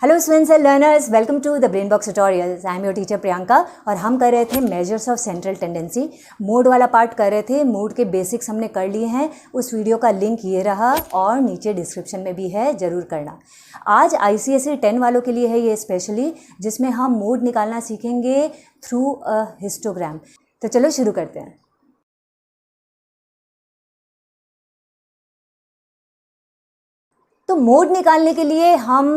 Hello students and learners, welcome to the brain box tutorials. I am your teacher Priyanka और हम कर रहे थे measures of central tendency. Mode वाला part कर रहे थे। मूड के बेसिक्स हमने कर लिए हैं। उस वीडियो का लिंक ये रहा और नीचे डिस्क्रिप्शन में भी है, ज़रूर करना। आज ICSE 10 वालों के लिए है ये स्पेशली, जिसमें हम मूड निकालना सीखेंगे थ्रू अ हिस्टोग्राम। तो चलो शुरू करते हैं। तो मोड निकालने के लिए हम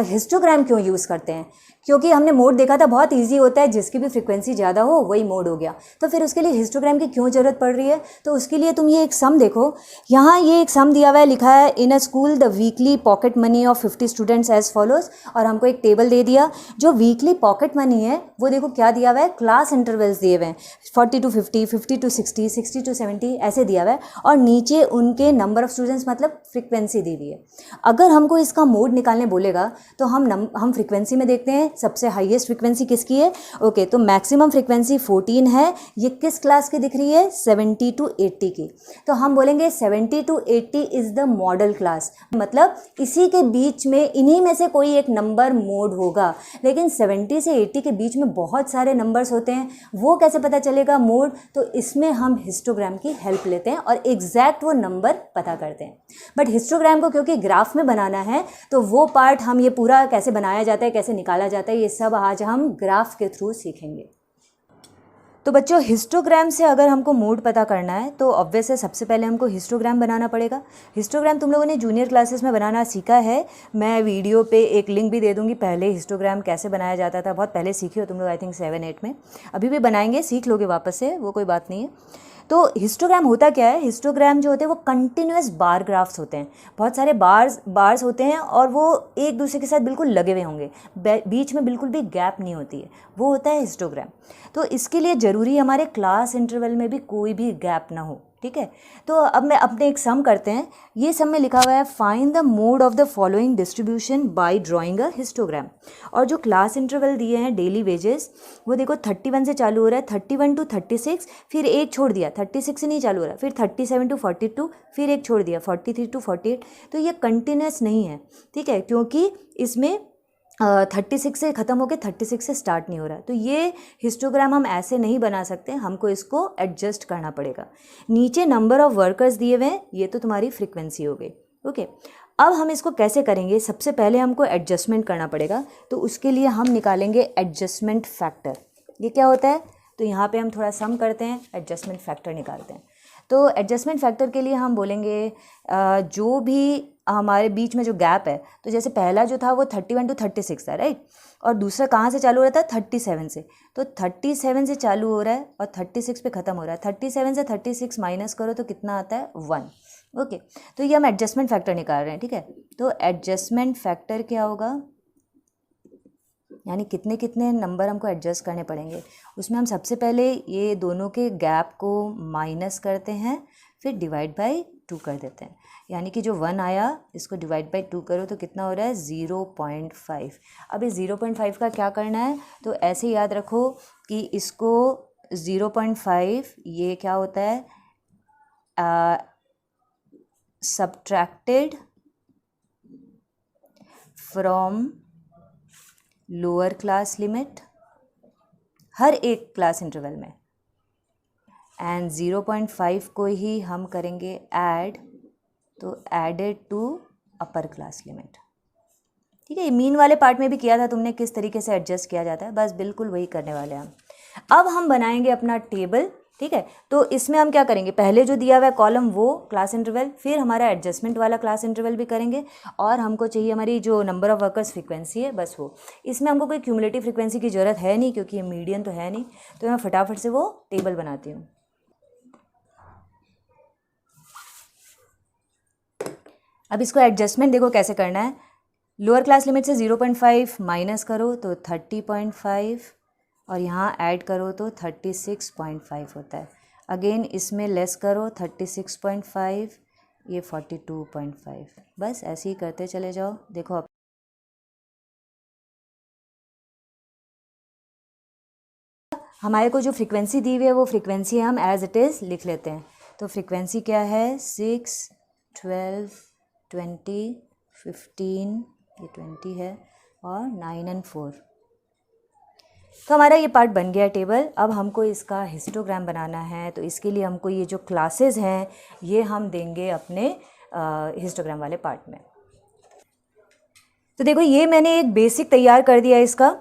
हिस्टोग्राम क्यों यूज़ करते हैं? क्योंकि हमने मोड देखा था, बहुत इजी होता है, जिसकी भी फ्रीक्वेंसी ज़्यादा हो वही मोड हो गया। तो फिर उसके लिए हिस्टोग्राम की क्यों ज़रूरत पड़ रही है? तो उसके लिए तुम ये एक सम देखो, यहाँ ये एक सम दिया हुआ है, लिखा है in a school the weekly pocket money of 50 students as follows. और हमको एक टेबल दे दिया। जो वीकली पॉकेट मनी है वो देखो क्या दिया हुआ है, क्लास इंटरवल्स दिए हुए हैं, 40 to 50, 50 to 60, 60 to 70 ऐसे दिया हुआ है। और नीचे उनके नंबर ऑफ स्टूडेंट्स मतलब फ्रीक्वेंसी दी हुई है। अगर हमको इसका मोड निकालने बोलेगा तो हम फ्रीक्वेंसी में देखते हैं सबसे हाईएस्ट फ्रीक्वेंसी किसकी है। ओके, तो मैक्सिमम फ्रीक्वेंसी 14 है। ये किस क्लास की दिख रही है? 70 to 80 की। तो हम बोलेंगे 70 to 80 is the model class, मतलब इसी के बीच में, इन्हीं में से कोई एक नंबर मोड होगा। लेकिन 70 से 80 के बीच में बहुत सारे नंबर्स होते हैं, वो कैसे पता चलेगा मोड? तो इसमें हम हिस्टोग्राम की हेल्प लेते हैं और एग्जैक्ट वो नंबर पता करते हैं। बट हिस्टोग्राम को क्योंकि ग्राफ में बनाना है, तो वो पार्ट हम ये पूरा कैसे बनाया जाता है, कैसे निकाला जाता है, ये सब आज हम ग्राफ के थ्रू सीखेंगे। तो बच्चों, हिस्टोग्राम से अगर हमको मोड पता करना है तो ऑब्वियस है सबसे पहले हमको हिस्टोग्राम बनाना पड़ेगा। हिस्टोग्राम तुम लोगों ने जूनियर क्लासेस में बनाना सीखा है। मैं वीडियो पे एक लिंक भी दे दूंगी, पहले हिस्टोग्राम कैसे बनाया जाता था, बहुत पहले सीखे हो तुम लोग, आई थिंक 7-8 में। अभी भी बनाएंगे, सीख लोगे वापस से, वो कोई बात नहीं है। तो हिस्टोग्राम होता क्या है? हिस्टोग्राम जो होते हैं वो कंटिन्यूस बार ग्राफ्स होते हैं। बहुत सारे बार्स होते हैं और वो एक दूसरे के साथ बिल्कुल लगे हुए होंगे, बीच में बिल्कुल भी गैप नहीं होती है, वो होता है हिस्टोग्राम। तो इसके लिए ज़रूरी है हमारे क्लास इंटरवल में भी कोई भी गैप ना हो, ठीक है। तो अब मैं अपने एक सम करते हैं। ये सम में लिखा हुआ है find the mode of the following distribution by drawing a histogram. और जो क्लास इंटरवल दिए हैं डेली वेजेस, वो देखो 31 से चालू हो रहा है, 31 to 36, फिर एक छोड़ दिया, 36 से नहीं चालू हो रहा, फिर 37 to 42, फिर एक छोड़ दिया, 43 to 48। तो ये कंटिन्यूस नहीं है, ठीक है, क्योंकि इसमें 36 से ख़त्म होकर 36 से स्टार्ट नहीं हो रहा। तो ये हिस्टोग्राम हम ऐसे नहीं बना सकते, हमको इसको एडजस्ट करना पड़ेगा। नीचे नंबर ऑफ़ वर्कर्स दिए हुए हैं, ये तो तुम्हारी फ्रीक्वेंसी हो गई। ओके, अब हम इसको कैसे करेंगे? सबसे पहले हमको एडजस्टमेंट करना पड़ेगा, तो उसके लिए हम निकालेंगे एडजस्टमेंट फैक्टर। ये क्या होता है? तो यहाँ पे हम थोड़ा सम करते हैं, एडजस्टमेंट फैक्टर निकालते हैं। तो एडजस्टमेंट फैक्टर के लिए हम बोलेंगे जो भी हमारे बीच में जो गैप है, तो जैसे पहला जो था वो 31 to 36 था, राइट, और दूसरा कहाँ से चालू हो रहा था? 37 से। तो 37 से चालू हो रहा है और 36 पे ख़त्म हो रहा है। 37 से 36 माइनस करो तो कितना आता है? 1। ओके, तो ये हम एडजस्टमेंट फैक्टर निकाल रहे हैं, ठीक है। तो एडजस्टमेंट फैक्टर क्या होगा, यानी कितने कितने नंबर हमको एडजस्ट करने पड़ेंगे। उसमें हम सबसे पहले ये दोनों के गैप को माइनस करते हैं, फिर डिवाइड बाई 2 कर देते हैं। यानी कि जो 1 आया, इसको डिवाइड बाई 2 करो तो कितना हो रहा है? 0.5। अब इस 0.5 का क्या करना है? तो ऐसे याद रखो कि इसको 0.5 ये क्या होता है, subtracted from lower class limit हर एक क्लास इंटरवल में, एंड 0.5 को ही हम करेंगे ऐड, तो added to upper class limit, ठीक है। ये मीन वाले पार्ट में भी किया था तुमने, किस तरीके से एडजस्ट किया जाता है, बस बिल्कुल वही करने वाले हैं हम। अब हम बनाएंगे अपना टेबल, ठीक है। तो इसमें हम क्या करेंगे, पहले जो दिया हुआ है कॉलम वो क्लास इंटरवल, फिर हमारा एडजस्टमेंट वाला क्लास इंटरवल भी करेंगे, और हमको चाहिए हमारी जो नंबर ऑफ वर्कर्स फ्रीक्वेंसी है, बस वो। इसमें हमको कोई क्यूमुलेटिव फ्रीक्वेंसी की ज़रूरत है नहीं, क्योंकि ये मीडियन तो है नहीं। तो मैं फटाफट से वो टेबल बनाती हूँ। अब इसको एडजस्टमेंट देखो कैसे करना है। लोअर क्लास लिमिट से 0.5 माइनस करो तो 30.5, और यहाँ ऐड करो तो 36.5 होता है। अगेन इसमें लेस करो 36.5, ये 42.5। बस ऐसे ही करते चले जाओ। देखो हमारे को जो फ्रीक्वेंसी दी हुई है वो फ्रीक्वेंसी हम एज इट इज़ लिख लेते हैं। तो फ्रीक्वेंसी क्या है? 6, 12, 20, 15, ये 20 है, और 9 एंड 4। तो हमारा ये पार्ट बन गया टेबल। अब हमको इसका हिस्टोग्राम बनाना है, तो इसके लिए हमको ये जो क्लासेस हैं ये हम देंगे अपने हिस्टोग्राम वाले पार्ट में। तो देखो ये मैंने एक बेसिक तैयार कर दिया इसका।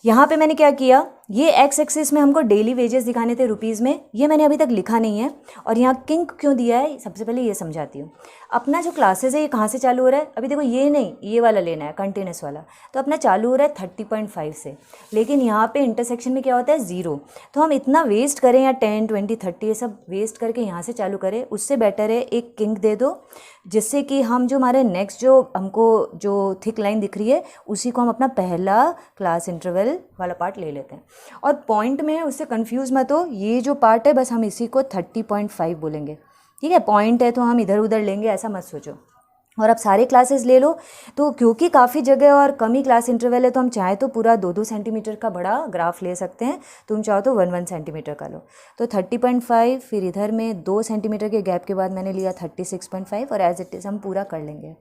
यहाँ पे मैंने क्या किया, ये एक्स एक्सिस में हमको डेली वेजेस दिखाने थे रुपीज़ में, ये मैंने अभी तक लिखा नहीं है। और यहाँ किंक क्यों दिया है सबसे पहले ये समझाती हूँ। अपना जो क्लासेस है ये कहाँ से चालू हो रहा है, अभी देखो ये नहीं, ये वाला लेना है कंटिन्यूस वाला। तो अपना चालू हो रहा है 30.5 से, लेकिन यहाँ पे इंटरसेक्शन में क्या होता है 0। तो हम इतना वेस्ट करें या 10, 20, 30 ये सब वेस्ट करके यहाँ से चालू करें, उससे बेटर है एक किंक दे दो, जिससे कि हम जो हमारे नेक्स्ट जो हमको जो थिक लाइन दिख रही है उसी को हम अपना पहला क्लास इंटरवल वाला पार्ट ले लेते हैं। और पॉइंट में उससे कंफ्यूज मत हो, ये जो पार्ट है बस हम इसी को 30.5 बोलेंगे, ठीक है। पॉइंट है तो हम इधर उधर लेंगे ऐसा मत सोचो। और अब सारे क्लासेस ले लो, तो क्योंकि काफ़ी जगह और कम ही क्लास इंटरवल है तो हम चाहे तो पूरा 2-2 सेंटीमीटर का बड़ा ग्राफ ले सकते हैं, तुम चाहो तो 1-1 सेंटीमीटर का लो। तो 30.5, फिर इधर में 2 सेंटीमीटर के गैप के बाद मैंने लिया 36.5 और एज इट इज़ हम पूरा कर लेंगे।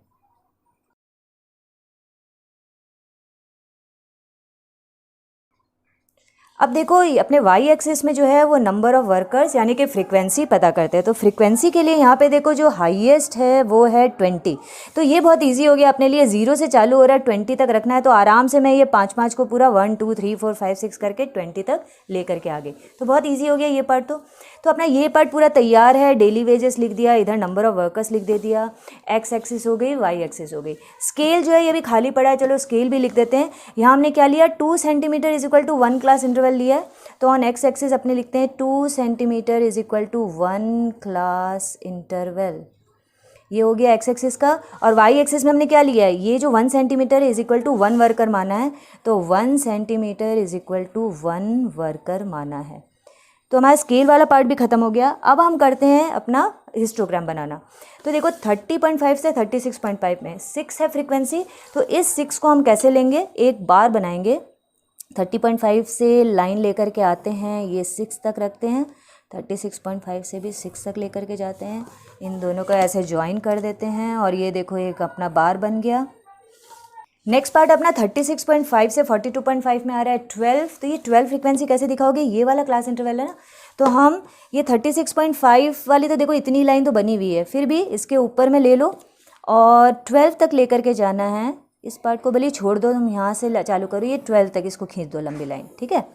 अब देखो अपने वाई एक्सिस में जो है वो नंबर ऑफ़ वर्कर्स यानी कि फ्रीक्वेंसी पता करते हैं। तो फ्रीक्वेंसी के लिए यहाँ पे देखो जो हाईएस्ट है वो है 20। तो ये बहुत इजी हो गया अपने लिए, 0 से चालू हो रहा है 20 तक रखना है। तो आराम से मैं ये 5-5 को पूरा 1 2 3 4 5 6 करके 20 तक ले करके आगे। तो बहुत ईजी हो गया ये पार्ट। तो अपना ये पार्ट पूरा तैयार है। डेली वेजेस लिख दिया, इधर नंबर ऑफ़ वर्कर्स लिख दे दिया, एक्स एक्सिस हो गई, वाई एक्सिस हो गई। स्केल जो है ये भी खाली पड़ा है, चलो स्केल भी लिख देते हैं। यहाँ हमने क्या लिया, 2 centimetre is equal to 1 class interval लिया है। तो ऑन एक्स एक्सिस अपने लिखते हैं 2 centimetre is equal to 1 class interval. ये हो गया एक्स एक्सिस का। और वाई एक्सिस में हमने क्या लिया है, ये जो 1 centimetre is equal to 1 worker माना है, तो 1 centimetre is equal to 1 worker माना है। तो हमारा स्केल वाला पार्ट भी खत्म हो गया। अब हम करते हैं अपना हिस्टोग्राम बनाना। तो देखो 30.5 से 36.5 में 6 है फ्रीक्वेंसी। तो इस 6 को हम कैसे लेंगे, एक बार बनाएंगे। 30.5 से लाइन लेकर के आते हैं, ये 6 तक रखते हैं। 36.5 से भी 6 तक लेकर के जाते हैं, इन दोनों को ऐसे ज्वाइन कर देते हैं और ये देखो एक अपना बार बन गया। नेक्स्ट पार्ट अपना 36.5 से 42.5 में आ रहा है 12। तो ये 12 फ्रीक्वेंसी कैसे दिखाओगे, ये वाला क्लास इंटरवल है ना। तो हम ये 36.5 वाली तो देखो इतनी लाइन तो बनी हुई है, फिर भी इसके ऊपर में ले लो और 12 तक लेकर के जाना है। इस पार्ट को भले छोड़ दो, तुम यहाँ से चालू करो, ये 12 तक इसको खींच दो लंबी लाइन, ठीक है।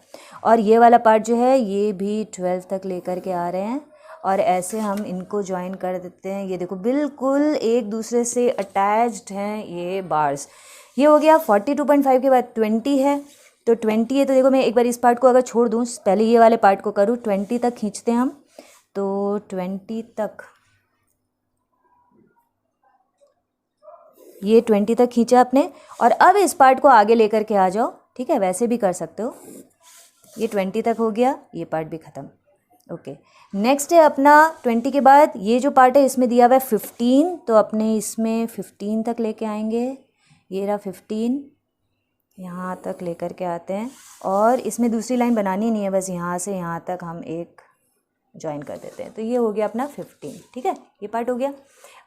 और ये वाला पार्ट जो है ये भी 12 तक लेकर के आ रहे हैं और ऐसे हम इनको ज्वाइन कर देते हैं। ये देखो बिल्कुल एक दूसरे से अटैच्ड हैं ये बार्स। ये हो गया 42.5 के बाद 20 है, तो 20 है। तो देखो मैं एक बार इस पार्ट को अगर छोड़ दूँ, पहले ये वाले पार्ट को करूँ, 20 तक खींचते हैं हम। तो 20 तक, ये 20 तक खींचा आपने। और अब इस पार्ट को आगे लेकर के आ जाओ, ठीक है, वैसे भी कर सकते हो। ये 20 तक हो गया, ये पार्ट भी ख़त्म। ओके, नेक्स्ट है अपना 20 के बाद ये जो पार्ट है इसमें दिया हुआ है 15। तो अपने इसमें 15 तक लेके आएंगे। ये रहा 15, यहाँ तक लेकर के आते हैं और इसमें दूसरी लाइन बनानी नहीं है, बस यहाँ से यहाँ तक हम एक ज्वाइन कर देते हैं। तो ये हो गया अपना 15, ठीक है, ये पार्ट हो गया।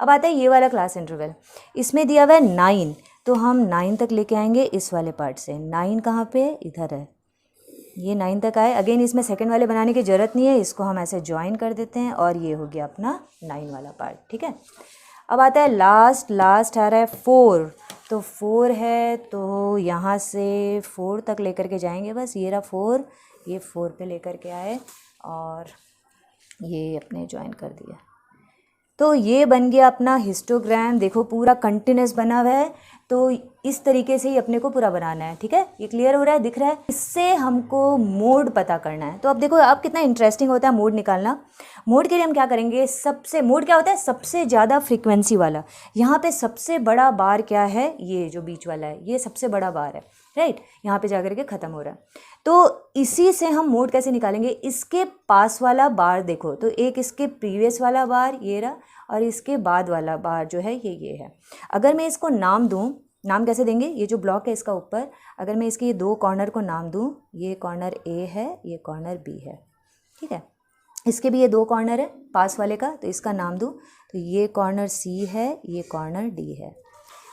अब आता है ये वाला क्लास इंटरवल, इसमें दिया हुआ है 9। तो हम 9 तक लेके आएंगे इस वाले पार्ट से। 9 कहाँ पे है, इधर है, ये 9 तक आए। अगेन इसमें सेकंड वाले बनाने की ज़रूरत नहीं है, इसको हम ऐसे ज्वाइन कर देते हैं और ये हो गया अपना 9 वाला पार्ट, ठीक है। अब आता है लास्ट आ रहा है 4। तो 4 है, तो यहाँ से 4 तक लेकर के जाएंगे, बस ये रहा 4, ये 4 पे लेकर के आए और ये अपने ज्वाइन कर दिया। तो ये बन गया अपना हिस्टोग्राम। देखो पूरा कंटिन्यूस बना हुआ है, तो इस तरीके से ही अपने को पूरा बनाना है, ठीक है। ये क्लियर हो रहा है, दिख रहा है। इससे हमको मोड पता करना है। तो अब देखो अब कितना इंटरेस्टिंग होता है मोड निकालना। मोड के लिए हम क्या करेंगे, सबसे मोड क्या होता है, सबसे ज़्यादा फ्रीक्वेंसी वाला। यहाँ पे सबसे बड़ा बार क्या है, ये जो बीच वाला है ये सबसे बड़ा बार है, राइट। यहाँ पे जाकर के ख़त्म हो रहा है। तो इसी से हम मोड कैसे निकालेंगे, इसके पास वाला बार देखो, तो एक इसके प्रीवियस वाला बार ये रहा और इसके बाद वाला बार जो है ये है। अगर मैं इसको नाम दूँ, नाम कैसे देंगे, ये जो ब्लॉक है इसका ऊपर, अगर मैं इसके ये 2 कॉर्नर को नाम दूँ, ये कॉर्नर ए है, ये कॉर्नर बी है, ठीक है। इसके भी ये 2 कॉर्नर है पास वाले का, तो इसका नाम दूँ, तो ये कॉर्नर सी है, ये कॉर्नर डी है।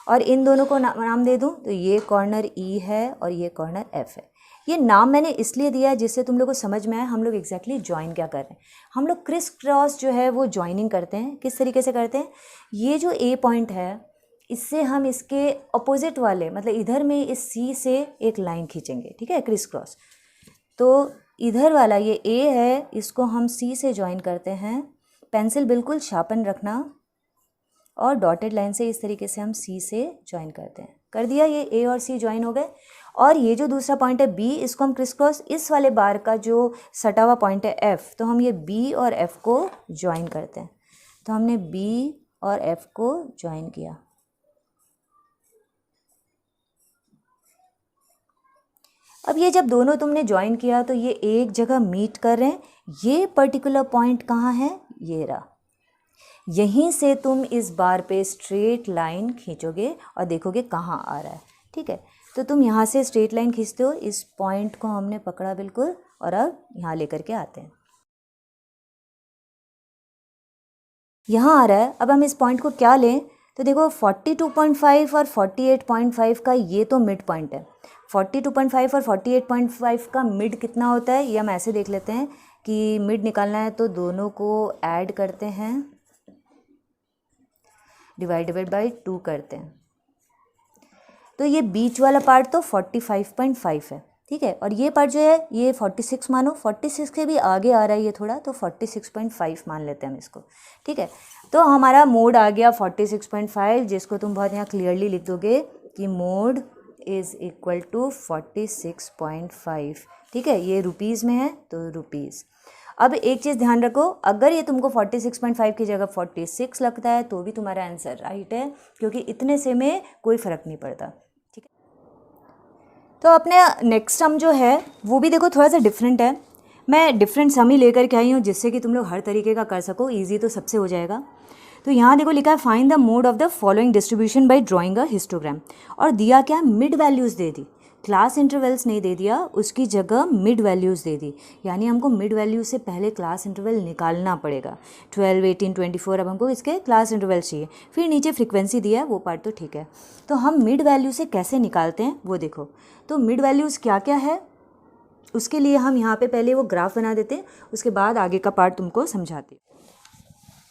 और इन दोनों को नाम दे दूँ तो ये कॉर्नर ई है और ये कॉर्नर एफ है। ये नाम मैंने इसलिए दिया है जिससे तुम लोग को समझ में आए हम लोग एग्जैक्टली ज्वाइन क्या कर रहे हैं। हम लोग क्रिस क्रॉस जो है वो ज्वाइनिंग करते हैं। किस तरीके से करते हैं, ये जो ए पॉइंट है इससे हम इसके अपोजिट वाले मतलब इधर में इस सी से एक लाइन खींचेंगे, ठीक है, क्रिस क्रॉस। तो इधर वाला ये ए है, इसको हम सी से ज्वाइन करते हैं। पेंसिल बिल्कुल शार्पन रखना और डॉटेड लाइन से इस तरीके से हम सी से ज्वाइन करते हैं। कर दिया, ये ए और सी ज्वाइन हो गए। और ये जो दूसरा पॉइंट है बी, इसको हम क्रिस क्रॉस, इस वाले बार का जो सटा हुआ पॉइंट है एफ, तो हम ये बी और एफ को ज्वाइन करते हैं। तो हमने बी और एफ को ज्वाइन किया। अब ये जब दोनों तुमने ज्वाइन किया तो ये एक जगह मीट कर रहे हैं। ये पर्टिकुलर पॉइंट कहाँ है, ये रहा। यहीं से तुम इस बार पे स्ट्रेट लाइन खींचोगे और देखोगे कहाँ आ रहा है, ठीक है। तो तुम यहाँ से स्ट्रेट लाइन खींचते हो, इस पॉइंट को हमने पकड़ा बिल्कुल और अब यहाँ लेकर के आते हैं। यहाँ आ रहा है। अब हम इस पॉइंट को क्या लें, तो देखो 42.5 और 48.5 का ये तो मिड पॉइंट है। 42.5 और 48.5 का मिड कितना होता है, ये हम ऐसे देख लेते हैं कि मिड निकालना है तो दोनों को ऐड करते हैं, डिवाइडेड बाई 2 करते हैं। तो ये बीच वाला पार्ट तो 45.5 है, ठीक है। और ये पार्ट जो है ये 46 मानो, 46 से भी आगे आ रहा है ये थोड़ा, तो 46.5 मान लेते हैं हम इसको, ठीक है। तो हमारा मोड आ गया 46.5, जिसको तुम बहुत यहाँ क्लियरली लिख दोगे कि मोड इज़ इक्वल टू 46.5, ठीक है। ये रुपीज़ में है तो रुपीज़। अब एक चीज़ ध्यान रखो, अगर ये तुमको 46.5 की जगह 46 लगता है तो भी तुम्हारा आंसर राइट है, क्योंकि इतने से में कोई फ़र्क नहीं पड़ता, ठीक है। तो अपने नेक्स्ट सम जो है वो भी देखो थोड़ा सा डिफरेंट है। मैं डिफरेंट सम ही लेकर के आई हूँ जिससे कि तुम लोग हर तरीके का कर सको, ईजी तो सबसे हो जाएगा। तो यहाँ देखो लिखा है find the mode of the following distribution by drawing a histogram. और दिया क्या, मिड वैल्यूज़ दे दी, क्लास इंटरवल्स नहीं दे दिया, उसकी जगह मिड वैल्यूज़ दे दी। यानी हमको मिड वैल्यू से पहले क्लास इंटरवल निकालना पड़ेगा। 12, 18, 24 अब हमको इसके क्लास इंटरवल चाहिए। फिर नीचे फ्रीक्वेंसी दिया है, वो पार्ट तो ठीक है। तो हम मिड वैल्यू से कैसे निकालते हैं वो देखो। तो मिड वैल्यूज़ क्या क्या है उसके लिए हम यहाँ पे पहले वो ग्राफ बना देते हैं, उसके बाद आगे का पार्ट तुमको समझाते हैं।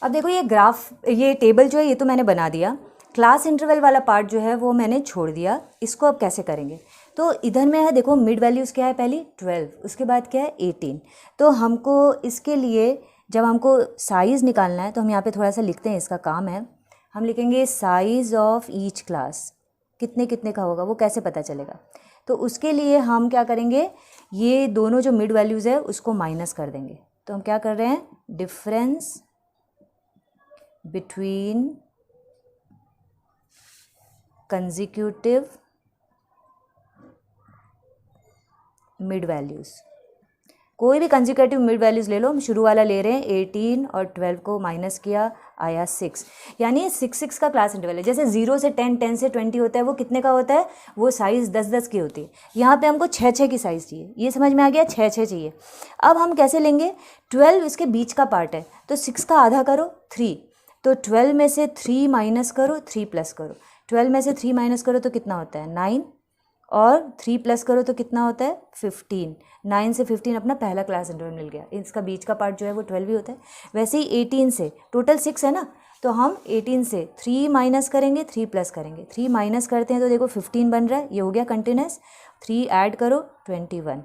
अब देखो ये ग्राफ, ये टेबल जो है ये तो मैंने बना दिया। क्लास इंटरवल वाला पार्ट जो है वो मैंने छोड़ दिया। इसको अब कैसे करेंगे, तो इधर में है देखो मिड वैल्यूज़ क्या है, पहली 12, उसके बाद क्या है 18। तो हमको इसके लिए जब हमको साइज़ निकालना है तो हम यहाँ पे थोड़ा सा लिखते हैं, इसका काम है। हम लिखेंगे साइज़ ऑफ ईच क्लास, कितने कितने का होगा वो कैसे पता चलेगा। तो उसके लिए हम क्या करेंगे, ये दोनों जो मिड वैल्यूज़ है उसको माइनस कर देंगे। तो हम क्या कर रहे हैं, difference between consecutive mid values. कोई भी कंसेक्यूटिव मिड वैल्यूज़ ले लो, हम शुरू वाला ले रहे हैं 18 और 12 को माइनस किया, आया 6। यानी 6 का क्लास इंटरवल है। जैसे 0 से 10, 10 से 20 होता है, वो कितने का होता है, वो साइज़ 10-10 की होती है। यहाँ पे हमको 6-6 की साइज़ चाहिए, ये समझ में आ गया, 6-6 चाहिए। अब हम कैसे लेंगे, 12 इसके बीच का पार्ट है तो 6 का आधा करो 3, तो 12 में से 3 माइनस करो, 3 प्लस करो। 12 में से 3 माइनस करो तो कितना होता है 9, और 3 प्लस करो तो कितना होता है 15। 9 से 15 अपना पहला क्लास इंटरवल मिल गया। इसका बीच का पार्ट जो है वो 12 ही होता है। वैसे ही 18 से, टोटल 6 है ना, तो हम 18 से 3 माइनस करेंगे, 3 प्लस करेंगे। 3 माइनस करते हैं तो देखो 15 बन रहा है, ये हो गया कंटिन्यूस। 3 ऐड करो 21।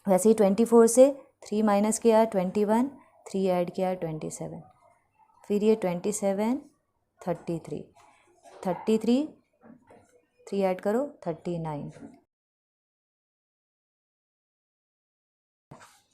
वैसे ही 24 से 3 माइनस किया 21, 3 ऐड किया 27, फिर ये 27, 33, 33, 3 ऐड करो 39,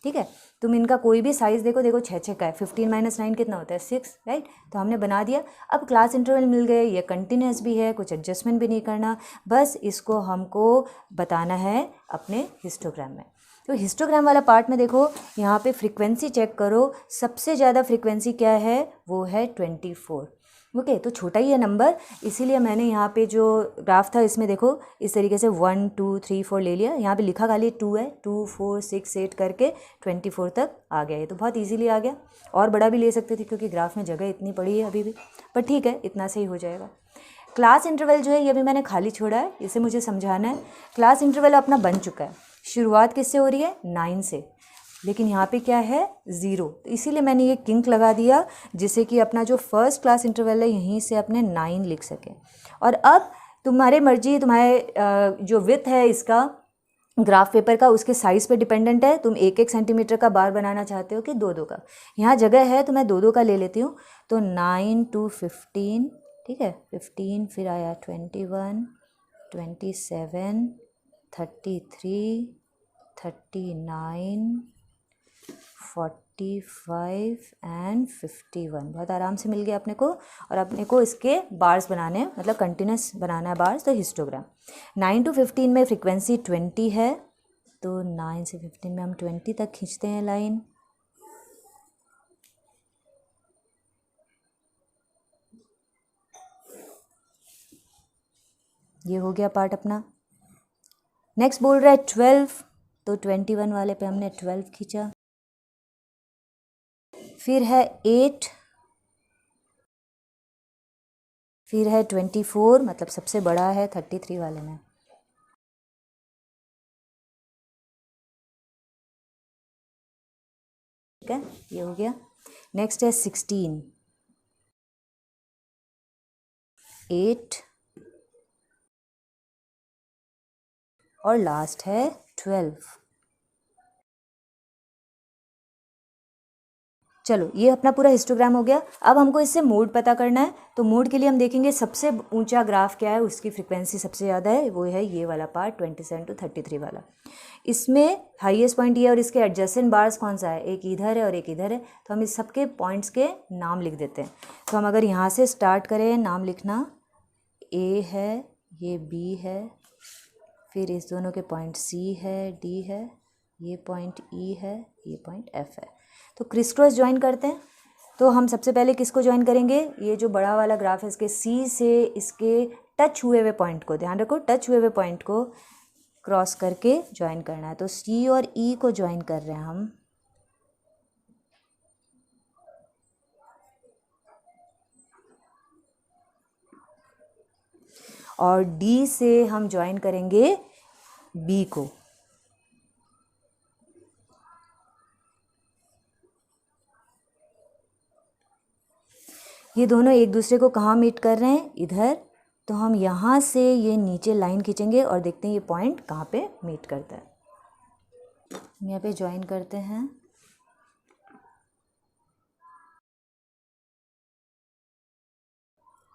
ठीक है। तुम इनका कोई भी साइज़ देखो, देखो 6-6 का है। 15 माइनस 9 कितना होता है 6, राइट। तो हमने बना दिया। अब क्लास इंटरवल मिल गए, ये कंटिन्यूस भी है, कुछ एडजस्टमेंट भी नहीं करना, बस इसको हमको बताना है अपने हिस्टोग्राम में। तो हिस्टोग्राम वाला पार्ट में देखो, यहाँ पे फ्रीक्वेंसी चेक करो, सबसे ज़्यादा फ्रीक्वेंसी क्या है, वो है 24। ओके, तो छोटा ही है नंबर, इसीलिए मैंने यहाँ पे जो ग्राफ था इसमें देखो इस तरीके से 1 2 3 4 ले लिया। यहाँ पे लिखा खाली 2 है, 2 4 6 8 करके 24 तक आ गया। ये तो बहुत इजीली आ गया, और बड़ा भी ले सकते थे क्योंकि ग्राफ में जगह इतनी पड़ी है अभी भी, पर ठीक है, इतना से ही हो जाएगा। क्लास इंटरवल जो है ये भी मैंने खाली छोड़ा है, इसे मुझे समझाना है। क्लास इंटरवल अपना बन चुका है, शुरुआत किससे हो रही है 9 से, लेकिन यहाँ पे क्या है 0, तो इसीलिए मैंने ये किंक लगा दिया जिससे कि अपना जो फर्स्ट क्लास इंटरवल है यहीं से अपने 9 लिख सकें। और अब तुम्हारे मर्जी, तुम्हारे जो विथ है इसका ग्राफ पेपर का उसके साइज़ पे डिपेंडेंट है, तुम 1-1 सेंटीमीटर का बार बनाना चाहते हो कि 2-2 का। यहाँ जगह है तो मैं 2-2 का ले लेती हूँ। तो 9 to 15, ठीक है, 15 फिर आया 21, 27, 33, 39, 45 एंड 51। बहुत आराम से मिल गया अपने को। और अपने को इसके बार्स बनाने हैं, मतलब कंटिन्यूस बनाना है बार्स, तो हिस्टोग्राम। 9 to 15 में फ्रीक्वेंसी 20 है, तो 9 से 15 में हम 20 तक खींचते हैं लाइन। ये हो गया पार्ट अपना। नेक्स्ट बोल रहा है 12, तो 21 वाले पे हमने 12 खींचा। फिर है 8, फिर है 24, मतलब सबसे बड़ा है 33 वाले में। ठीक है, ये हो गया। नेक्स्ट है 16, 8 और लास्ट है 12। चलो ये अपना पूरा हिस्टोग्राम हो गया। अब हमको इससे मोड पता करना है, तो मोड के लिए हम देखेंगे सबसे ऊंचा ग्राफ क्या है, उसकी फ्रीक्वेंसी सबसे ज़्यादा है, वो है ये वाला पार्ट 27 to 33 वाला। इसमें हाईएस्ट पॉइंट ये और इसके एडजेसेंट बार्स कौन सा है, एक इधर है और एक इधर है, तो हम इस सबके पॉइंट्स के नाम लिख देते हैं। तो हम अगर यहाँ से स्टार्ट करें नाम लिखना, ए है, ये बी है, फिर इस दोनों के पॉइंट सी है, डी है, ये पॉइंट ई है, ये पॉइंट एफ है। तो क्रिस क्रॉस ज्वाइन करते हैं। तो हम सबसे पहले किसको ज्वाइन करेंगे, ये जो बड़ा वाला ग्राफ है इसके सी से इसके टच हुए हुए पॉइंट को, ध्यान रखो टच हुए हुए पॉइंट को क्रॉस करके ज्वाइन करना है। तो सी और ई को ज्वाइन कर रहे हैं हम। और डी से हम ज्वाइन करेंगे बी को। ये दोनों एक दूसरे को कहाँ मीट कर रहे हैं, इधर। तो हम यहाँ से ये नीचे लाइन खींचेंगे और देखते हैं ये पॉइंट कहाँ पे मीट करता है। हम यहाँ पे ज्वाइन करते हैं।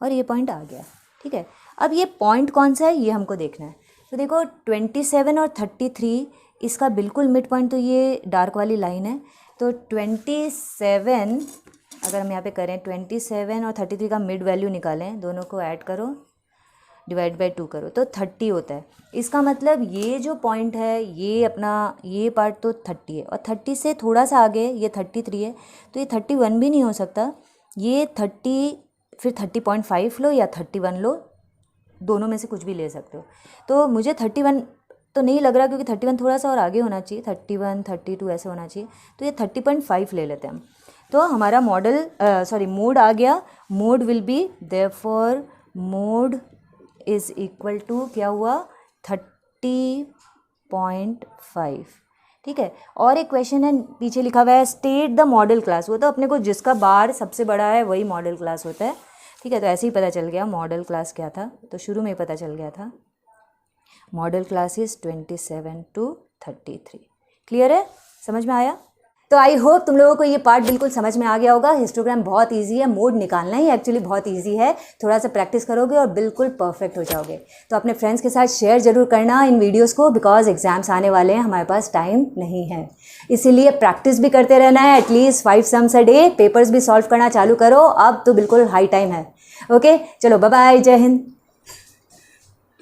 और ये पॉइंट आ गया, ठीक है। अब ये पॉइंट कौन सा है ये हमको देखना है। तो देखो 27 और 33 इसका बिल्कुल मिड पॉइंट तो ये डार्क वाली लाइन है। तो 27 अगर हम यहाँ पे करें 27 और 33 का मिड वैल्यू निकालें, दोनों को ऐड करो, डिवाइड बाय 2 करो, तो 30 होता है। इसका मतलब ये जो पॉइंट है ये अपना ये पार्ट तो 30 है, और 30 से थोड़ा सा आगे ये 33 है, तो ये 31 भी नहीं हो सकता। ये 30 फिर 30.5 लो या 31 लो, दोनों में से कुछ भी ले सकते हो। तो मुझे 31 तो नहीं लग रहा, क्योंकि 31 थोड़ा सा और आगे होना चाहिए, 31 32 ऐसे होना चाहिए। तो ये 30.5 ले लेते हैं हम। तो हमारा मोड आ गया। Mode will be therefore mode is equal to क्या हुआ 30.5, ठीक है। और एक क्वेश्चन है पीछे लिखा हुआ है स्टेट द मॉडल क्लास, वो तो अपने को जिसका बार सबसे बड़ा है वही मॉडल क्लास होता है, ठीक है। तो ऐसे ही पता चल गया मॉडल क्लास क्या था, तो शुरू में पता चल गया था model class is 27 to 33। Clear है, समझ में आया? तो आई होप तुम लोगों को ये पार्ट बिल्कुल समझ में आ गया होगा। हिस्टोग्राम बहुत इजी है, मोड निकालना ही एक्चुअली बहुत इजी है। थोड़ा सा प्रैक्टिस करोगे और बिल्कुल परफेक्ट हो जाओगे। तो अपने फ्रेंड्स के साथ शेयर जरूर करना इन वीडियोस को, बिकॉज एग्जाम्स आने वाले हैं, हमारे पास टाइम नहीं है। इसीलिए प्रैक्टिस भी करते रहना है, at least 5 sums a day. Papers भी सॉल्व करना चालू करो, अब तो बिल्कुल हाई टाइम है। ओके, चलो बाय बाय, जय हिंद।